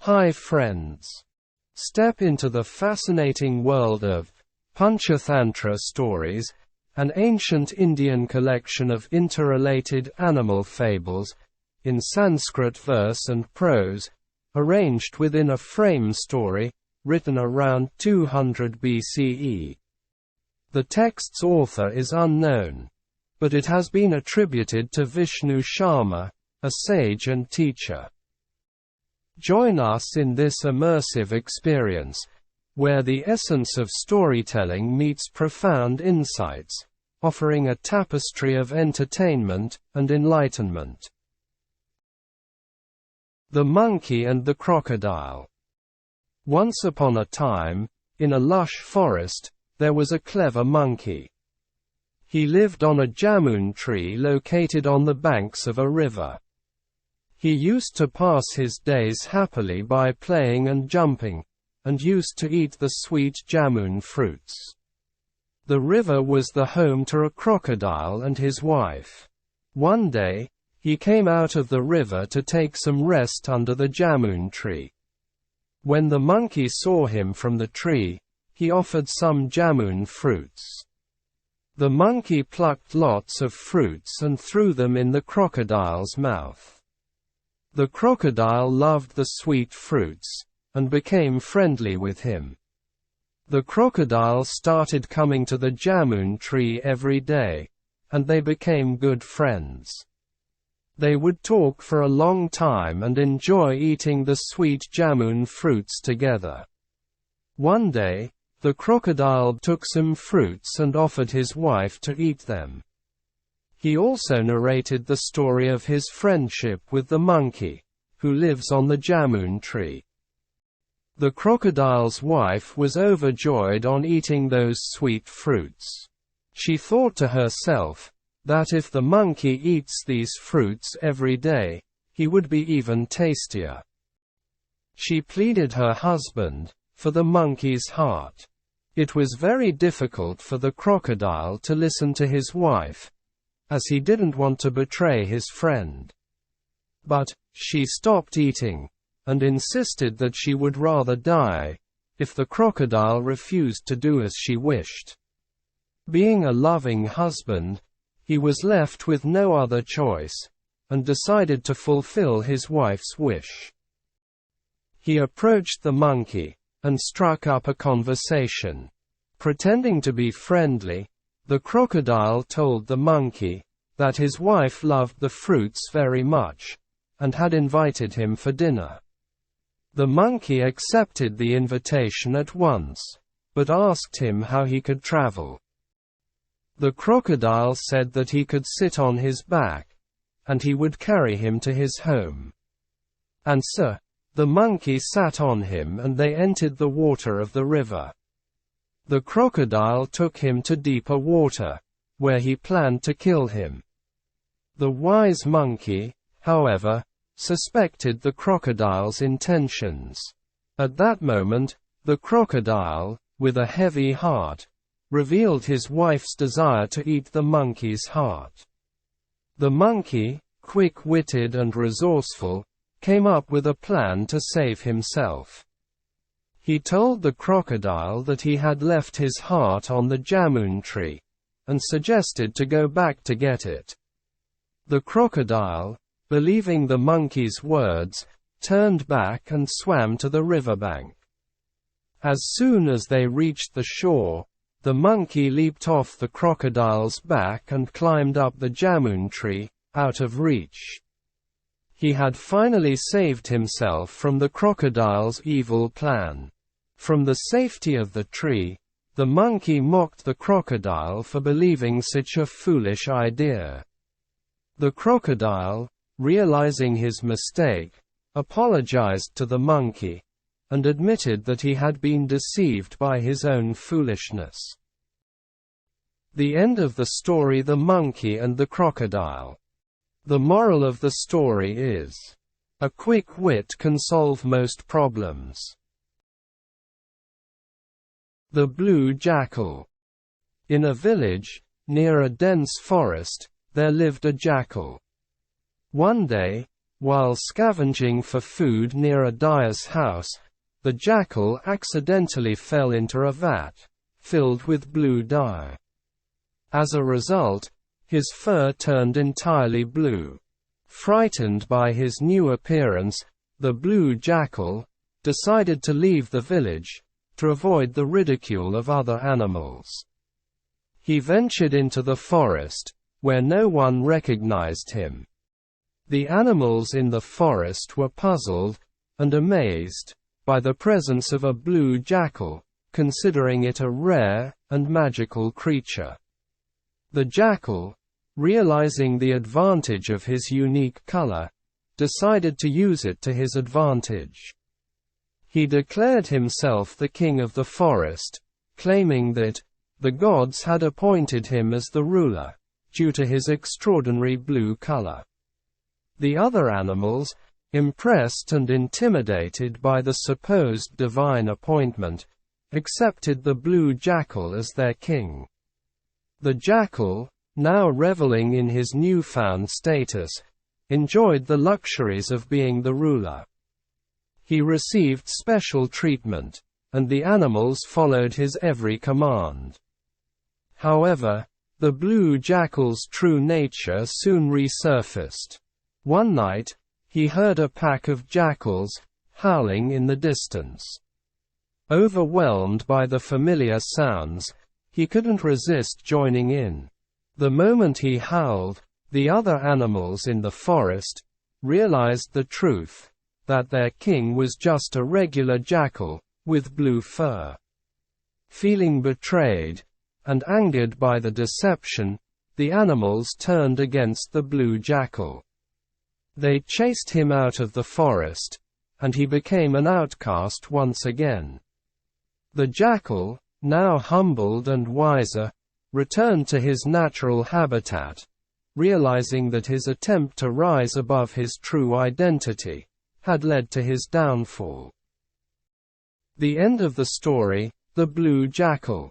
Hi friends! Step into the fascinating world of Panchatantra Stories, an ancient Indian collection of interrelated animal fables, in Sanskrit verse and prose, arranged within a frame story, written around 200 BCE. The text's author is unknown, but it has been attributed to Vishnu Sharma, a sage and teacher. Join us in this immersive experience, where the essence of storytelling meets profound insights, offering a tapestry of entertainment and enlightenment. The Monkey and the Crocodile. Once upon a time, in a lush forest, there was a clever monkey. He lived on a jamun tree located on the banks of a river. He used to pass his days happily by playing and jumping, and used to eat the sweet jamun fruits. The river was the home to a crocodile and his wife. One day, he came out of the river to take some rest under the jamun tree. When the monkey saw him from the tree, he offered some jamun fruits. The monkey plucked lots of fruits and threw them in the crocodile's mouth. The crocodile loved the sweet fruits, and became friendly with him. The crocodile started coming to the jamun tree every day, and they became good friends. They would talk for a long time and enjoy eating the sweet jamun fruits together. One day, the crocodile took some fruits and offered his wife to eat them. He also narrated the story of his friendship with the monkey, who lives on the jamun tree. The crocodile's wife was overjoyed on eating those sweet fruits. She thought to herself, that if the monkey eats these fruits every day, he would be even tastier. She pleaded her husband, for the monkey's heart. It was very difficult for the crocodile to listen to his wife, as he didn't want to betray his friend. But she stopped eating, and insisted that she would rather die, if the crocodile refused to do as she wished. Being a loving husband, he was left with no other choice, and decided to fulfill his wife's wish. He approached the monkey, and struck up a conversation. Pretending to be friendly, the crocodile told the monkey that his wife loved the fruits very much, and had invited him for dinner. The monkey accepted the invitation at once, but asked him how he could travel. The crocodile said that he could sit on his back, and he would carry him to his home. And so, the monkey sat on him and they entered the water of the river. The crocodile took him to deeper water, where he planned to kill him. The wise monkey, however, suspected the crocodile's intentions. At that moment, the crocodile, with a heavy heart, revealed his wife's desire to eat the monkey's heart. The monkey, quick-witted and resourceful, came up with a plan to save himself. He told the crocodile that he had left his heart on the jamun tree, and suggested to go back to get it. The crocodile, believing the monkey's words, turned back and swam to the riverbank. As soon as they reached the shore, the monkey leaped off the crocodile's back and climbed up the jamun tree, out of reach. He had finally saved himself from the crocodile's evil plan. From the safety of the tree, the monkey mocked the crocodile for believing such a foolish idea. The crocodile, realizing his mistake, apologized to the monkey, and admitted that he had been deceived by his own foolishness. The end of the story: The Monkey and the Crocodile. The moral of the story is, a quick wit can solve most problems. The Blue Jackal. In a village, near a dense forest, there lived a jackal. One day, While scavenging for food near a dyer's house, the jackal accidentally fell into a vat filled with blue dye. As a result, his fur turned entirely blue. Frightened by his new appearance, the blue jackal decided to leave the village to avoid the ridicule of other animals. He ventured into the forest, where no one recognized him. The animals in the forest were puzzled and amazed by the presence of a blue jackal, considering it a rare and magical creature. The jackal, realizing the advantage of his unique color, decided to use it to his advantage. He declared himself the king of the forest, claiming that the gods had appointed him as the ruler, due to his extraordinary blue color. The other animals, impressed and intimidated by the supposed divine appointment, accepted the blue jackal as their king. The jackal, now reveling in his newfound status, enjoyed the luxuries of being the ruler. He received special treatment, and the animals followed his every command. However, the blue jackal's true nature soon resurfaced. One night, he heard a pack of jackals howling in the distance. Overwhelmed by the familiar sounds, he couldn't resist joining in. The moment he howled, the other animals in the forest realized the truth, that their king was just a regular jackal with blue fur. Feeling betrayed and angered by the deception, the animals turned against the blue jackal. They chased him out of the forest, and he became an outcast once again. The jackal, now humbled and wiser, returned to his natural habitat, realizing that his attempt to rise above his true identity had led to his downfall. The end of the story, The Blue Jackal.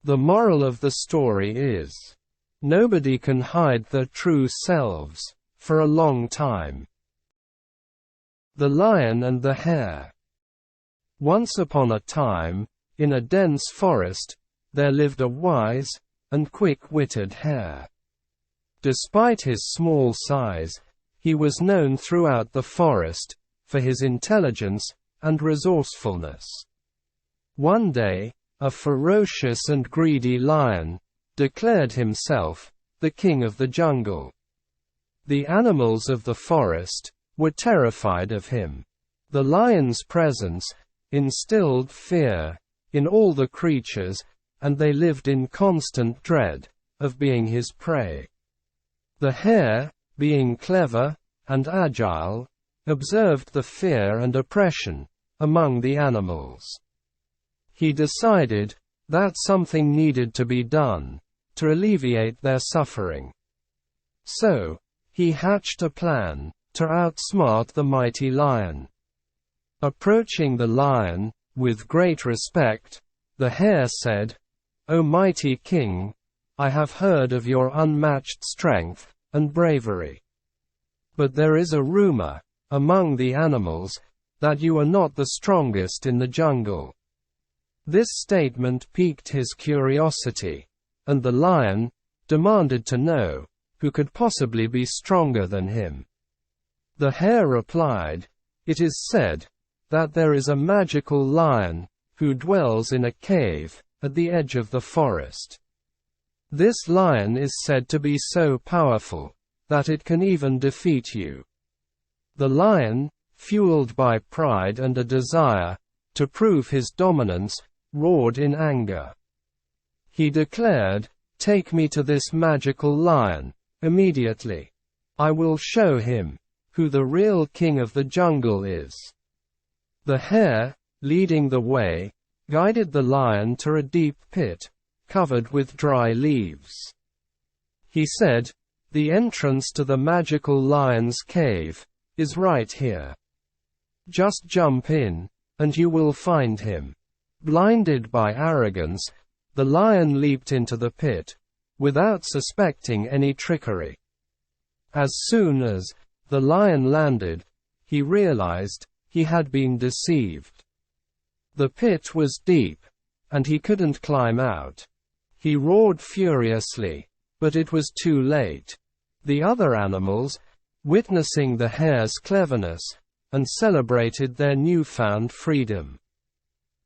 The moral of the story is, nobody can hide their true selves for a long time. The Lion and the Hare. Once upon a time, in a dense forest, there lived a wise and quick-witted hare. Despite his small size, he was known throughout the forest for his intelligence and resourcefulness. One day, a ferocious and greedy lion declared himself the king of the jungle. The animals of the forest were terrified of him. The lion's presence instilled fear in all the creatures, and they lived in constant dread of being his prey. The hare, being clever and agile, observed the fear and oppression among the animals. He decided that something needed to be done to alleviate their suffering. So, he hatched a plan to outsmart the mighty lion. Approaching the lion with great respect, the hare said, "O mighty king, I have heard of your unmatched strength and bravery. But there is a rumor among the animals that you are not the strongest in the jungle." This statement piqued his curiosity, and the lion demanded to know who could possibly be stronger than him. The hare replied, "It is said that there is a magical lion who dwells in a cave at the edge of the forest. This lion is said to be so powerful that it can even defeat you." The lion, fueled by pride and a desire to prove his dominance, roared in anger. He declared, "Take me to this magical lion, immediately. I will show him who the real king of the jungle is." The hare, leading the way, guided the lion to a deep pit, covered with dry leaves. He said, "The entrance to the magical lion's cave is right here. Just jump in, and you will find him." Blinded by arrogance, the lion leaped into the pit, without suspecting any trickery. As soon as the lion landed, he realized he had been deceived. The pit was deep, and he couldn't climb out. He roared furiously, but it was too late. The other animals, witnessing the hare's cleverness, and celebrated their newfound freedom.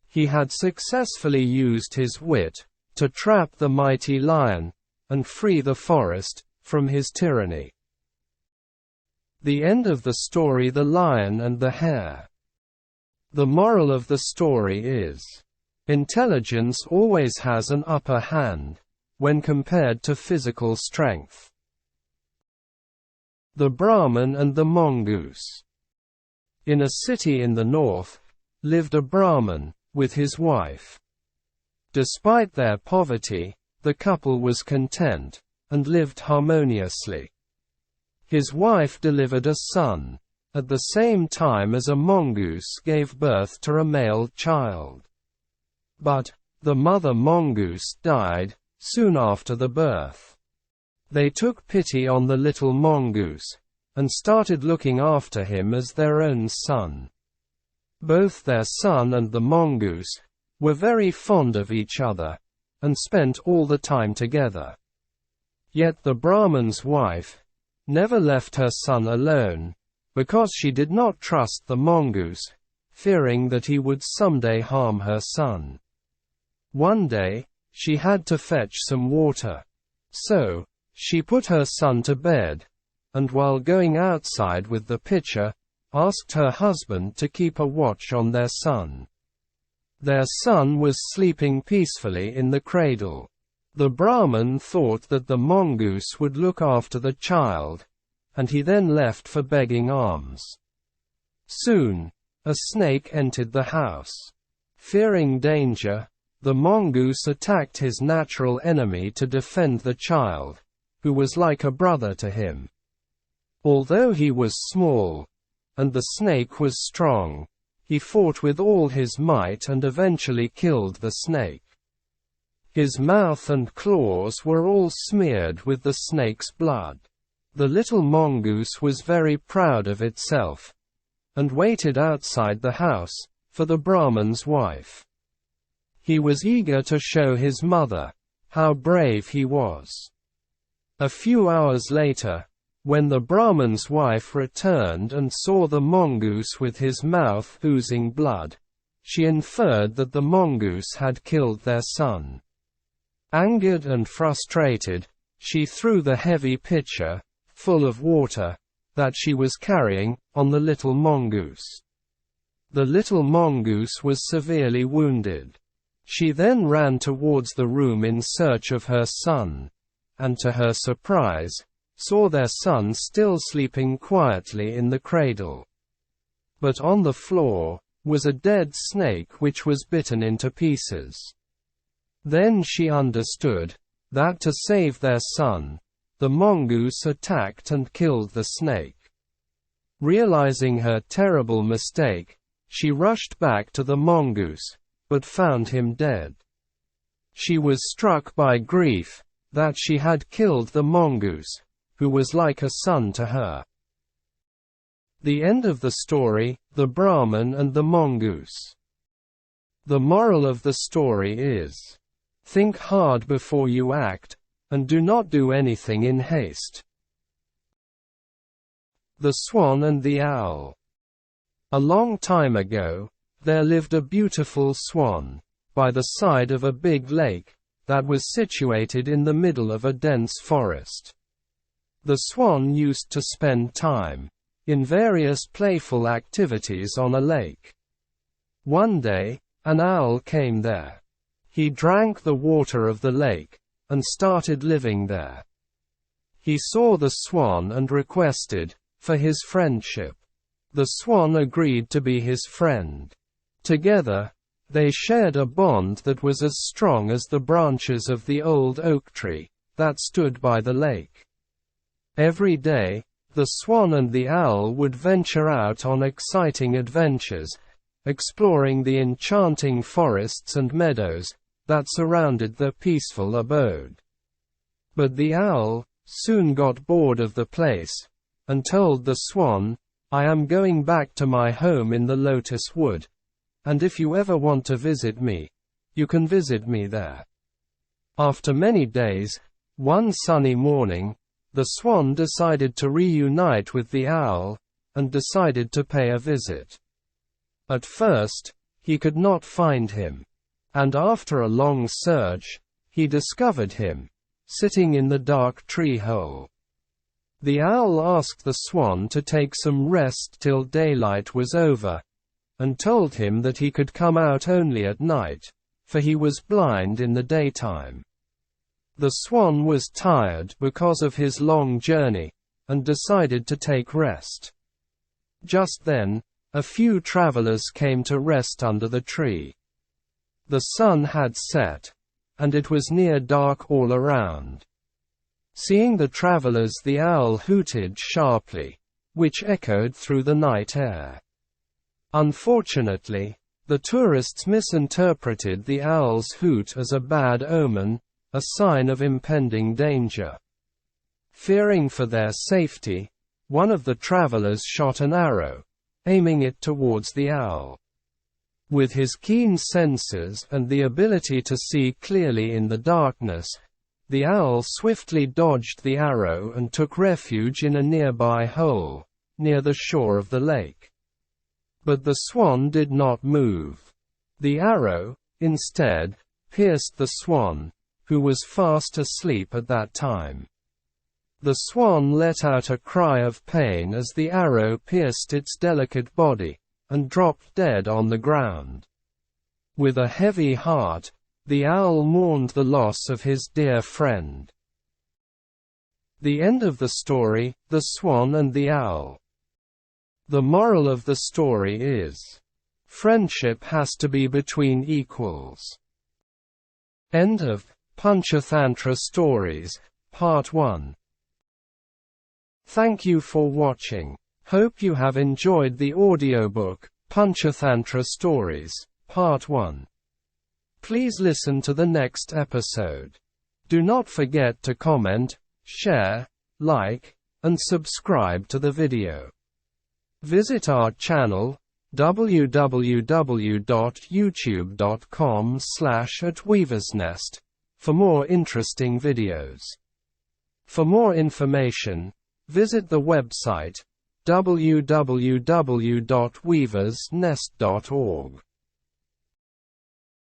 He had successfully used his wit to trap the mighty lion and free the forest from his tyranny. The end of the story: The Lion and the Hare. The moral of the story is, intelligence always has an upper hand when compared to physical strength. The Brahmin and the Mongoose. In a city in the north, lived a Brahmin with his wife. Despite their poverty, the couple was content and lived harmoniously. His wife delivered a son, at the same time as a mongoose gave birth to a male child. But the mother mongoose died soon after the birth. They took pity on the little mongoose and started looking after him as their own son. Both their son and the mongoose were very fond of each other and spent all the time together. Yet the Brahmin's wife never left her son alone, because she did not trust the mongoose, fearing that he would someday harm her son. One day, she had to fetch some water. So, she put her son to bed, and while going outside with the pitcher, asked her husband to keep a watch on their son. Their son was sleeping peacefully in the cradle. The Brahmin thought that the mongoose would look after the child, and he then left for begging alms. Soon, a snake entered the house. Fearing danger, the mongoose attacked his natural enemy to defend the child, who was like a brother to him. Although he was small, and the snake was strong, he fought with all his might and eventually killed the snake. His mouth and claws were all smeared with the snake's blood. The little mongoose was very proud of itself, and waited outside the house for the Brahmin's wife. He was eager to show his mother how brave he was. A few hours later, when the Brahmin's wife returned and saw the mongoose with his mouth oozing blood, she inferred that the mongoose had killed their son. Angered and frustrated, she threw the heavy pitcher, full of water, that she was carrying, on the little mongoose. The little mongoose was severely wounded. She then ran towards the room in search of her son, and to her surprise, saw their son still sleeping quietly in the cradle. But on the floor was a dead snake which was bitten into pieces. Then she understood that to save their son, the mongoose attacked and killed the snake. Realizing her terrible mistake, she rushed back to the mongoose, but found him dead. She was struck by grief that she had killed the mongoose, who was like a son to her. The end of the story: The Brahmin and the Mongoose. The moral of the story is, think hard before you act, and do not do anything in haste. The Swan and the Owl. A long time ago, there lived a beautiful swan, by the side of a big lake, that was situated in the middle of a dense forest. The swan used to spend time in various playful activities on a lake. One day, an owl came there. He drank the water of the lake, and started living there. He saw the swan and requested for his friendship. The swan agreed to be his friend. Together, they shared a bond that was as strong as the branches of the old oak tree that stood by the lake. Every day, the swan and the owl would venture out on exciting adventures, exploring the enchanting forests and meadows that surrounded their peaceful abode. But the owl soon got bored of the place, and told the swan, "I am going back to my home in the lotus wood, and if you ever want to visit me, you can visit me there." After many days, one sunny morning, the swan decided to reunite with the owl, and decided to pay a visit. At first, he could not find him, and after a long search, he discovered him, sitting in the dark tree hole. The owl asked the swan to take some rest till daylight was over, and told him that he could come out only at night, for he was blind in the daytime. The swan was tired because of his long journey, and decided to take rest. Just then, a few travelers came to rest under the tree. The sun had set, and it was near dark all around. Seeing the travelers, the owl hooted sharply, which echoed through the night air. Unfortunately, the tourists misinterpreted the owl's hoot as a bad omen, a sign of impending danger. Fearing for their safety, one of the travelers shot an arrow, aiming it towards the owl. With his keen senses and the ability to see clearly in the darkness, the owl swiftly dodged the arrow and took refuge in a nearby hole, near the shore of the lake. But the swan did not move. The arrow, instead, pierced the swan, who was fast asleep at that time. The swan let out a cry of pain as the arrow pierced its delicate body, and dropped dead on the ground. With a heavy heart, the owl mourned the loss of his dear friend. The end of the story, The Swan and the Owl. The moral of the story is, friendship has to be between equals. End of Panchatantra Stories, Part 1. Thank you for watching. Hope you have enjoyed the audiobook, Panchatantra Stories, Part 1. Please listen to the next episode. Do not forget to comment, share, like, and subscribe to the video. Visit our channel, www.youtube.com/@weaversnest, for more interesting videos. For more information, visit the website, www.weaversnest.org.